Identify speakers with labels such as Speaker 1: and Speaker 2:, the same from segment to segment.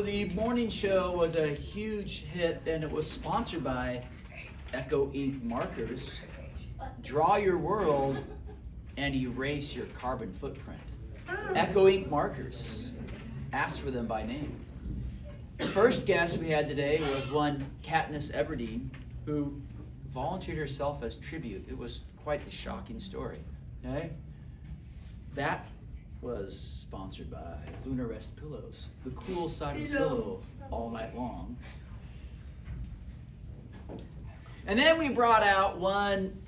Speaker 1: The morning show was a huge hit, and it was sponsored by Echo Ink markers. Draw your world and erase your carbon footprint. Echo Ink markers. Ask for them by name. The first guest we had today was one Katniss Everdeen, who volunteered herself as tribute. It was quite the shocking story. Okay? That was sponsored by Lunar Rest Pillows, the cool side of the pillow all night long. And then we brought out one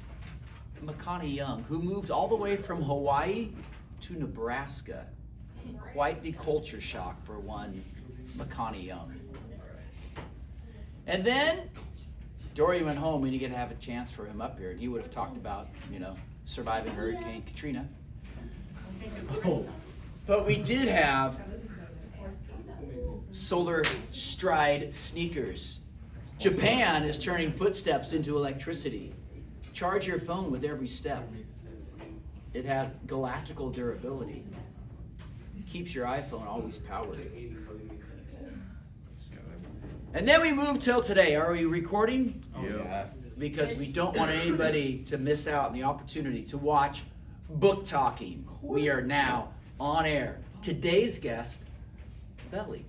Speaker 1: Makani Young, who moved all the way from Hawaii to Nebraska. Quite the culture shock for one Makani Young. And then Dory went home. We didn't get to have a chance for him up here. He would have talked about, surviving Hurricane Katrina. But we did have Solar Stride sneakers. Japan is turning footsteps into electricity. Charge your phone with every step. It has galactical durability. Keeps your iPhone always powered. And then we move till today. Are we recording?
Speaker 2: Yeah.
Speaker 1: Because we don't want anybody to miss out on the opportunity to watch Book Talking. We are now on air. Today's guest, Belly.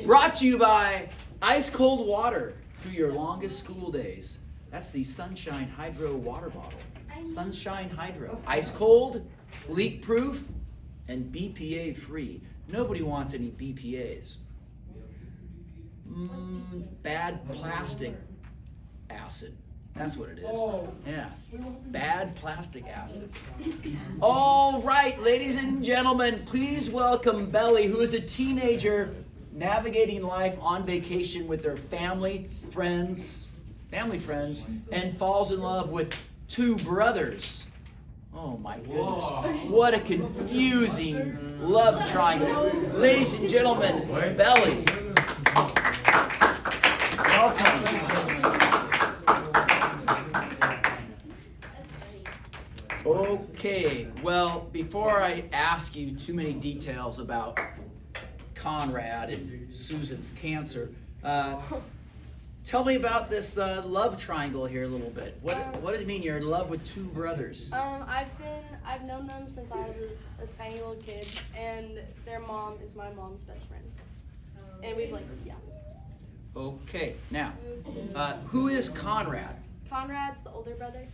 Speaker 1: Brought to you by Ice Cold Water through your longest school days. That's the Sunshine Hydro water bottle. Sunshine Hydro. Ice cold, leak proof, and BPA free. Nobody wants any BPAs. Bad plastic acid. That's what it is. Yeah. Bad plastic acid. All right, ladies and gentlemen, please welcome Belly, who is a teenager navigating life on vacation with their family friends, and falls in love with two brothers. Oh my goodness. Whoa. What a confusing love triangle. Ladies and gentlemen, Belly. Welcome. Okay, well, before I ask you too many details about Conrad and Susan's cancer, tell me about this love triangle here a little bit. What does it mean you're in love with two brothers?
Speaker 3: I've known them since I was a tiny little kid, and their mom is my mom's best friend. And yeah.
Speaker 1: Okay, now, who is Conrad?
Speaker 3: Conrad's the older brother,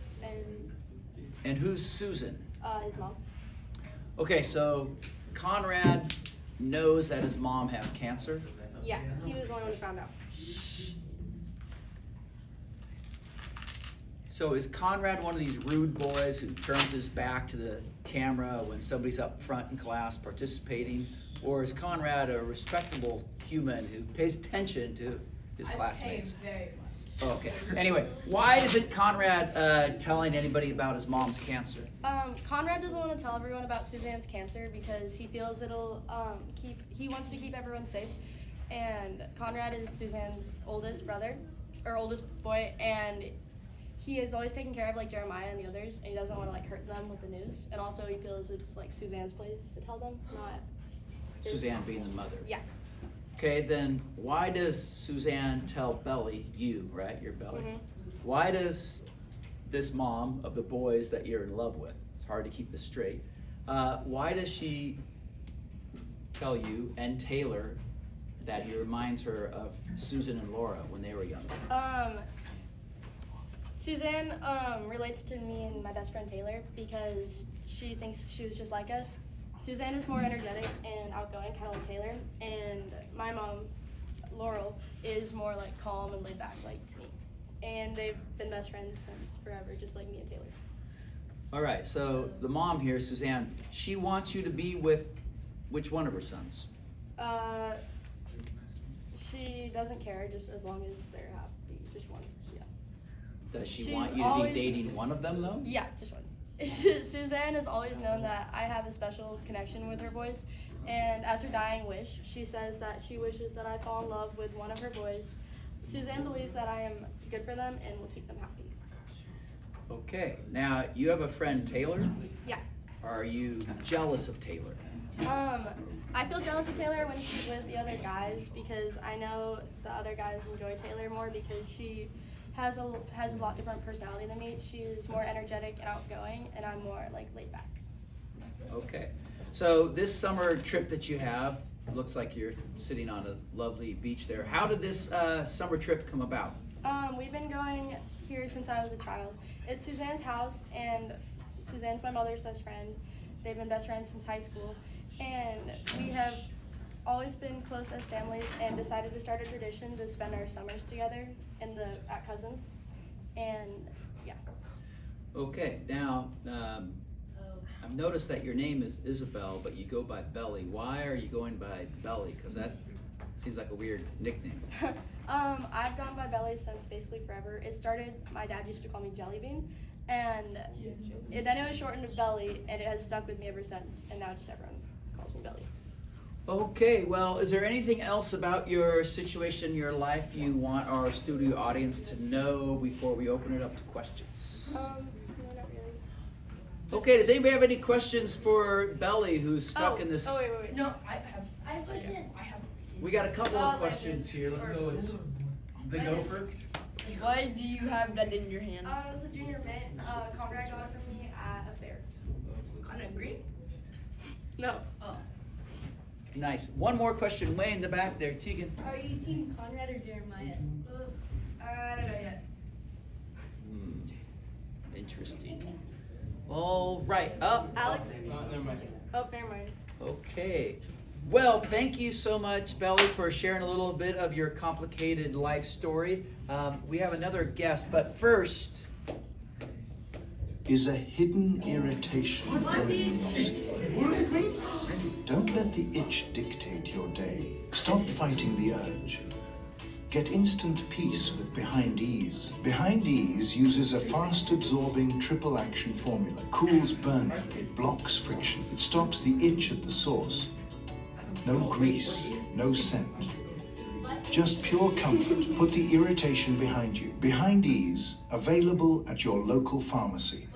Speaker 1: and who's Susan?
Speaker 3: His mom.
Speaker 1: Okay, so Conrad knows that his mom has cancer?
Speaker 3: Yeah, he was the only one who found out.
Speaker 1: So is Conrad one of these rude boys who turns his back to the camera when somebody's up front in class participating? Or is Conrad a respectable human who pays attention to his classmates?
Speaker 3: I pay very much.
Speaker 1: Okay. Anyway, why isn't Conrad telling anybody about his mom's cancer?
Speaker 3: Conrad doesn't want to tell everyone about Suzanne's cancer because he feels it'll he wants to keep everyone safe. And Conrad is Suzanne's oldest brother, or oldest boy, and he is always taking care of Jeremiah and the others, and he doesn't want to hurt them with the news. And also he feels it's Suzanne's place to tell them, not his.
Speaker 1: Suzanne being the mother.
Speaker 3: Yeah.
Speaker 1: Okay, then why does Suzanne tell Belly, right, you're Belly, why does this mom of the boys that you're in love with, it's hard to keep this straight, why does she tell you and Taylor that he reminds her of Susan and Laura when they were young?
Speaker 3: Suzanne relates to me and my best friend Taylor because she thinks she was just like us. Suzanne is more energetic and outgoing, kind of like Taylor, and my mom, Laurel, is more calm and laid back like me. And they've been best friends since forever, just like me and Taylor.
Speaker 1: All right, so the mom here, Suzanne, she wants you to be with which one of her sons?
Speaker 3: She doesn't care, just as long as they're happy, just one, yeah.
Speaker 1: Does she want you to be dating one of them, though?
Speaker 3: Yeah, just one. Suzanne has always known that I have a special connection with her boys, and as her dying wish, she says that she wishes that I fall in love with one of her boys. Suzanne believes that I am good for them and will keep them happy.
Speaker 1: Okay, now you have a friend, Taylor?
Speaker 3: Yeah.
Speaker 1: Are you jealous of Taylor?
Speaker 3: I feel jealous of Taylor when she's with the other guys because I know the other guys enjoy Taylor more because she has a lot different personality than me. She's more energetic and outgoing, and I'm more like laid back.
Speaker 1: Okay. So this summer trip that you have, looks like you're sitting on a lovely beach there. How did this summer trip come about?
Speaker 3: We've been going here since I was a child. It's Suzanne's house, and Suzanne's my mother's best friend. They've been best friends since high school, and we have always been close as families and decided to start a tradition to spend our summers together at Cousins, and yeah.
Speaker 1: Okay, now I've noticed that your name is Isabel, but you go by Belly. Why are you going by Belly? Because that seems like a weird nickname.
Speaker 3: I've gone by Belly since basically forever. It started, my dad used to call me Jelly Bean, and then it was shortened to Belly, and it has stuck with me ever since, and now just everyone calls me Belly.
Speaker 1: Okay, well, is there anything else about your situation, your life, you want our studio audience to know before we open it up to questions?
Speaker 3: No, not really.
Speaker 1: Okay, does anybody have any questions for Belly, who's stuck in this?
Speaker 3: Oh, wait.
Speaker 2: No, I have a question.
Speaker 1: We got a couple of
Speaker 3: Oh,
Speaker 1: questions here. Let's go with the gopher.
Speaker 2: Why do you have that in your hand?
Speaker 3: It was a junior mint. Conrad got it for me at a fair.
Speaker 2: Kind of green?
Speaker 3: No.
Speaker 2: Oh.
Speaker 1: Nice. One more question, way in the back there, Tegan.
Speaker 2: Are you team Conrad or Jeremiah?
Speaker 3: I don't know yet.
Speaker 1: Interesting. All right. Up.
Speaker 3: Alex?
Speaker 4: Never mind.
Speaker 3: Oh, never mind.
Speaker 1: Okay. Well, thank you so much, Belly, for sharing a little bit of your complicated life story. We have another guest, but first,
Speaker 5: is a hidden irritation burning your skin. Don't let the itch dictate your day. Stop fighting the urge. Get instant peace with Behind Ease. Behind Ease uses a fast-absorbing triple-action formula. Cools burning. It blocks friction. It stops the itch at the source. No grease, no scent. Just pure comfort. Put the irritation behind you. Behind Ease, available at your local pharmacy.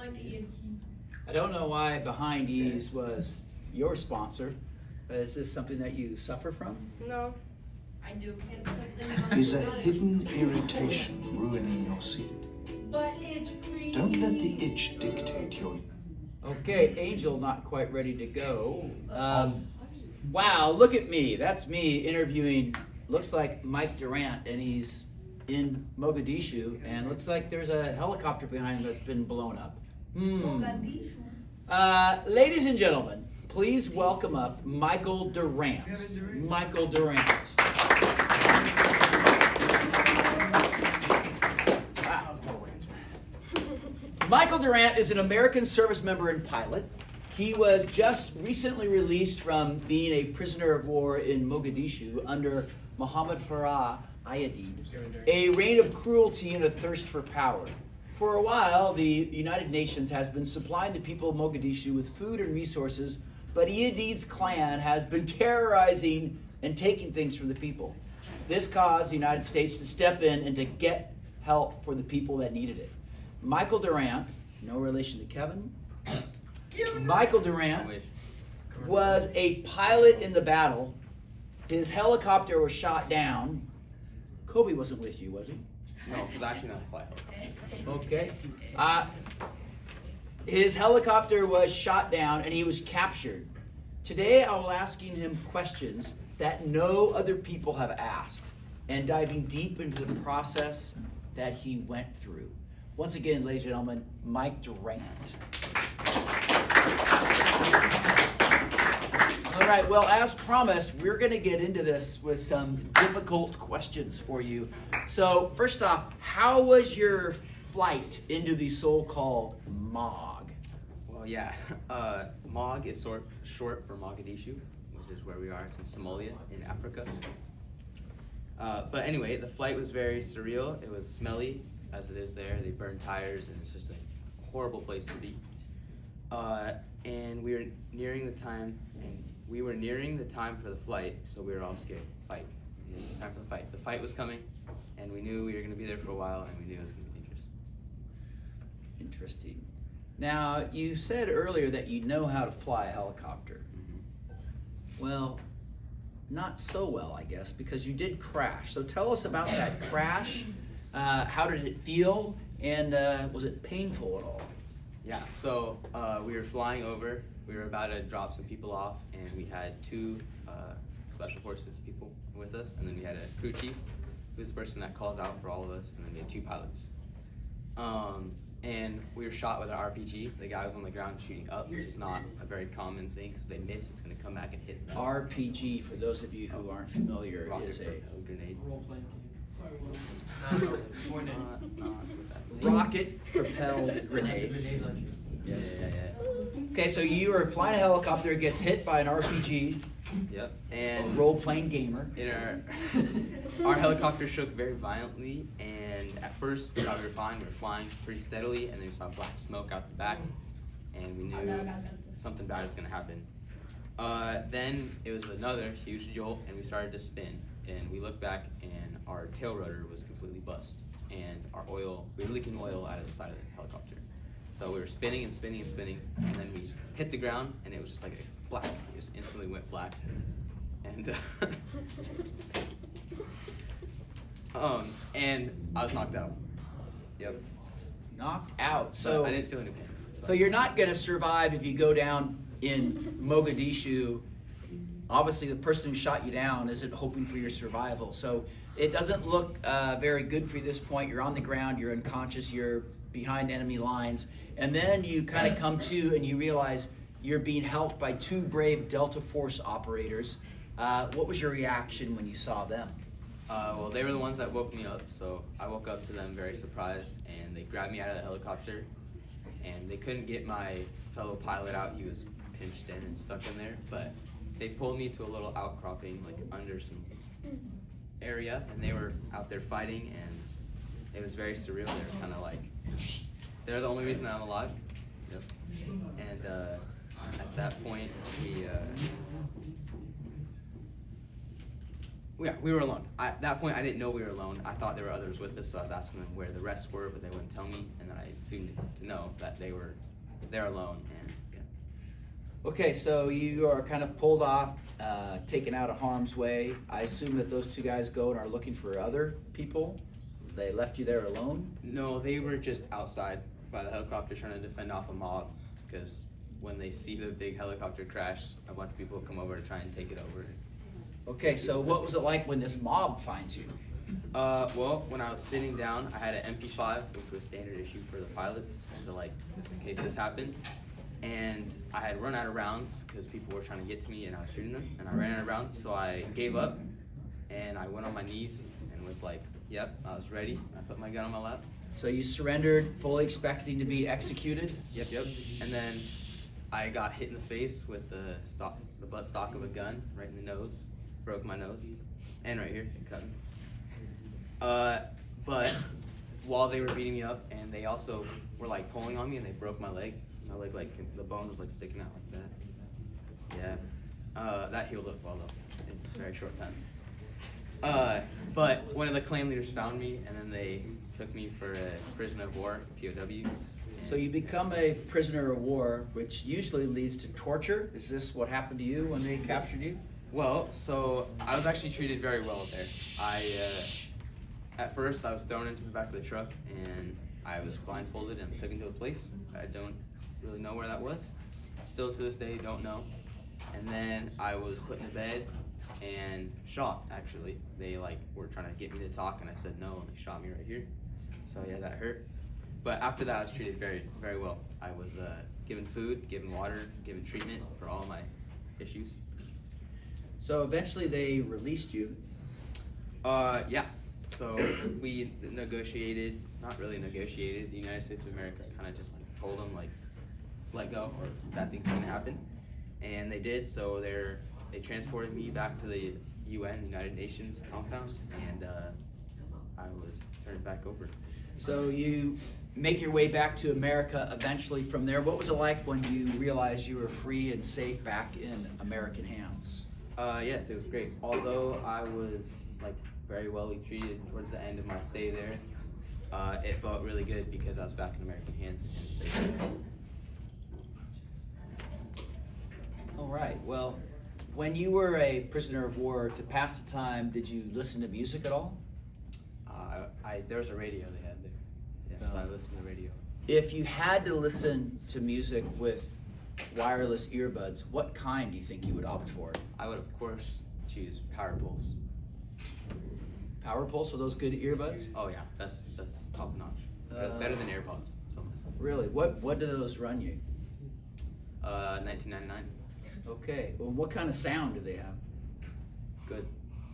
Speaker 1: I don't know why Behind Ease was your sponsor. Is this something that you suffer from?
Speaker 3: No.
Speaker 2: I do.
Speaker 5: Is a hidden irritation ruining your seat?
Speaker 2: But it's green.
Speaker 5: Don't let the itch dictate your...
Speaker 1: Okay, Angel not quite ready to go. Wow, look at me. That's me interviewing, looks like Mike Durant, and he's in Mogadishu, and looks like there's a helicopter behind him that's been blown up. Ladies and gentlemen, please welcome up Michael Durant. Michael Durant. Wow. Michael Durant is an American service member and pilot. He was just recently released from being a prisoner of war in Mogadishu under Mohammed Farah Ayyadid, a reign of cruelty and a thirst for power. For a while, the United Nations has been supplying the people of Mogadishu with food and resources, but Ayyadid's clan has been terrorizing and taking things from the people. This caused the United States to step in and to get help for the people that needed it. Michael Durant, no relation to Kevin, Michael Durant was a pilot in the battle. His helicopter was shot down. Kobe wasn't with you, was he?
Speaker 4: No, because I actually know how to fly helicopter.
Speaker 1: Okay. His helicopter was shot down and he was captured. Today I will asking him questions that no other people have asked and diving deep into the process that he went through. Once again, ladies and gentlemen, Mike Durant. All right, well, as promised, we're going to get into this with some difficult questions for you. So, first off, how was your flight into the so-called MOG?
Speaker 4: Well, yeah, MOG is short for Mogadishu, which is where we are. It's in Somalia, in Africa. But anyway, the flight was very surreal. It was smelly, as it is there. They burn tires, and it's just a horrible place to be. And we were nearing the time, for the flight, so we were all scared. Time for the fight. The fight was coming, and we knew we were going to be there for a while, and we knew it was going to be dangerous.
Speaker 1: Interesting. Now, you said earlier that you know how to fly a helicopter. Well, not so well, I guess, because you did crash. So tell us about that crash. How did it feel? And was it painful at all?
Speaker 4: Yeah, so we were flying over. We were about to drop some people off, and we had two special forces people with us, and then we had a crew chief, who's the person that calls out for all of us, and then we had two pilots. And we were shot with an RPG. The guy was on the ground shooting up, which is not a very common thing. So if they miss, it's going to come back and hit them.
Speaker 1: RPG, for those of you who aren't familiar,
Speaker 4: Rocket
Speaker 1: is a
Speaker 4: propelled grenade.
Speaker 1: rocket-propelled grenade.
Speaker 4: Yeah.
Speaker 1: Okay, so you are flying a helicopter, it gets hit by an RPG,
Speaker 4: Yep.
Speaker 1: a
Speaker 4: And
Speaker 1: role-playing gamer.
Speaker 4: in our helicopter shook very violently, and at first we thought we were fine. We were flying pretty steadily, and then we saw black smoke out the back, and we knew something bad was going to happen. Then it was another huge jolt, and we started to spin, and we looked back, and our tail rudder was completely bust, and we were leaking oil out of the side of the helicopter. So we were spinning and spinning and spinning, and then we hit the ground, and it was just like a black. It just instantly went black, and and I was knocked out. Yep.
Speaker 1: Knocked out.
Speaker 4: But
Speaker 1: So
Speaker 4: I didn't feel any pain.
Speaker 1: So you're not going to survive if you go down in Mogadishu. Obviously, the person who shot you down isn't hoping for your survival. So it doesn't look very good for you at this point. You're on the ground, you're unconscious, you're behind enemy lines. And then you kind of come to and you realize you're being helped by two brave Delta Force operators. What was your reaction when you saw them?
Speaker 4: Well, they were the ones that woke me up, so I woke up to them very surprised, and they grabbed me out of the helicopter, and they couldn't get my fellow pilot out. He was pinched in and stuck in there, but they pulled me to a little outcropping, like under some area, and they were out there fighting, and it was very surreal. They were kind of like, they're the only reason I'm alive. Yep. And at that point, we were alone. At that point, I didn't know we were alone. I thought there were others with us, so I was asking them where the rest were, but they wouldn't tell me. And then I assumed to know that they're alone. And yeah.
Speaker 1: Okay, so you are kind of pulled off, taken out of harm's way. I assume that those two guys go and are looking for other people. They left you there alone?
Speaker 4: No, they were just outside by the helicopter trying to defend off a mob, because when they see the big helicopter crash, a bunch of people come over to try and take it over.
Speaker 1: Okay, so what was it like when this mob finds you?
Speaker 4: Well, when I was sitting down, I had an MP5, which was standard issue for the pilots, so like, just in case this happened. And I had run out of rounds because people were trying to get to me and I was shooting them, and I ran out of rounds, so I gave up and I went on my knees and was like, yep, I was ready. I put my gun on my lap.
Speaker 1: So you surrendered, fully expecting to be executed?
Speaker 4: Yep. And then I got hit in the face with the butt stock of a gun right in the nose, broke my nose, and right here, it cut me. But while they were beating me up, and they also were like pulling on me, and they broke my leg. My leg, like the bone was like sticking out like that. Yeah. That healed up well though, in a very short time. But one of the clan leaders found me, and then they took me for a prisoner of war, POW.
Speaker 1: So you become a prisoner of war, which usually leads to torture. Is this what happened to you when they captured you?
Speaker 4: Well, so I was actually treated very well there. At first I was thrown into the back of the truck, and I was blindfolded and taken to a place. I don't really know where that was. Still to this day, don't know. And then I was put in a bed and shot, actually. They were trying to get me to talk, and I said no, and they shot me right here. So yeah, that hurt. But after that, I was treated very, very well. I was given food, given water, given treatment for all my issues.
Speaker 1: So eventually they released you.
Speaker 4: Yeah. So we negotiated, not really negotiated. The United States of America kind of just told them let go, or bad things were gonna happen, and they did. So they transported me back to the UN, the United Nations compound, and I was turned back over.
Speaker 1: So you make your way back to America eventually from there. What was it like when you realized you were free and safe back in American hands?
Speaker 4: Yes, it was great. Although I was very well treated towards the end of my stay there, it felt really good because I was back in American hands and safe.
Speaker 1: All right. Well, When you were a prisoner of war, to pass the time, did you listen to music at all?
Speaker 4: There was a radio they had there. Yeah, so I listened to the radio.
Speaker 1: If you had to listen to music with wireless earbuds, what kind do you think you would opt for?
Speaker 4: I would, of course, choose Power Pulse.
Speaker 1: Power Pulse, are those good earbuds?
Speaker 4: Oh yeah, that's top notch. Better than AirPods. Some of them.
Speaker 1: Really? What do those run you?
Speaker 4: $19.99.
Speaker 1: Okay. Well, what kind of sound do they have?
Speaker 4: Good.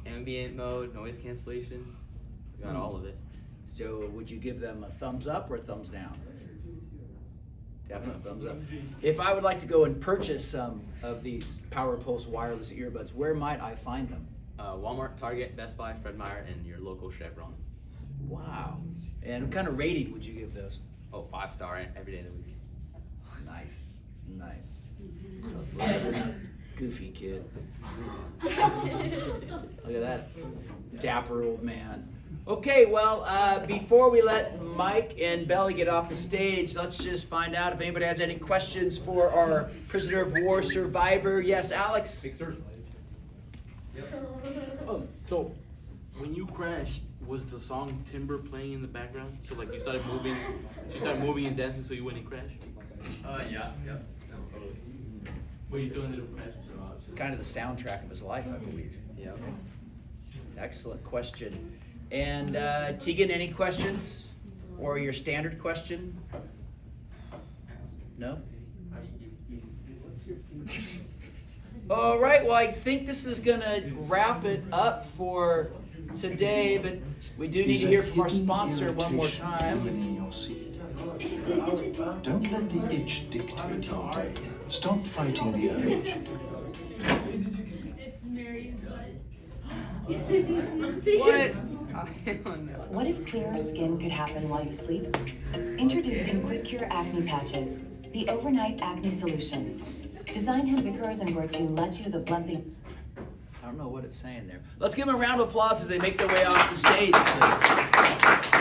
Speaker 4: Ambient mode, noise cancellation. We got all of it.
Speaker 1: So would you give them a thumbs up or a thumbs down? Definitely a thumbs up. If I would like to go and purchase some of these Power Pulse wireless earbuds, where might I find them?
Speaker 4: Walmart, Target, Best Buy, Fred Meyer, and your local Chevron.
Speaker 1: Wow. And what kind of rating would you give those?
Speaker 4: Oh, 5-star every day of the week.
Speaker 1: Nice. Goofy kid. Look at that dapper old man. Okay, well, before we let Mike and Belly get off the stage, let's just find out if anybody has any questions for our prisoner of war survivor. Yes, Alex?
Speaker 6: Big sir. So when you crashed, was the song Timber playing in the background? So like you started moving and dancing so you wouldn't crash?
Speaker 4: Yeah.
Speaker 6: Were you doing it to crash?
Speaker 1: It's kind of the soundtrack of his life, I believe.
Speaker 4: Yeah.
Speaker 1: Excellent question. And Tegan, any questions? Or your standard question? No? All right, well, I think this is going to wrap it up for today, but we do need to hear from our sponsor one more time.
Speaker 5: In your seat. Don't let the itch dictate your day. Stop fighting the urge.
Speaker 2: It's Mary's butt.
Speaker 4: What? I don't know.
Speaker 7: What if clearer skin could happen while you sleep? Introducing Quick Cure Acne Patches, the overnight acne solution. Designed Hembicurus and to let you the bluntly.
Speaker 1: I don't know what it's saying there. Let's give them a round of applause as they make their way off the stage, please.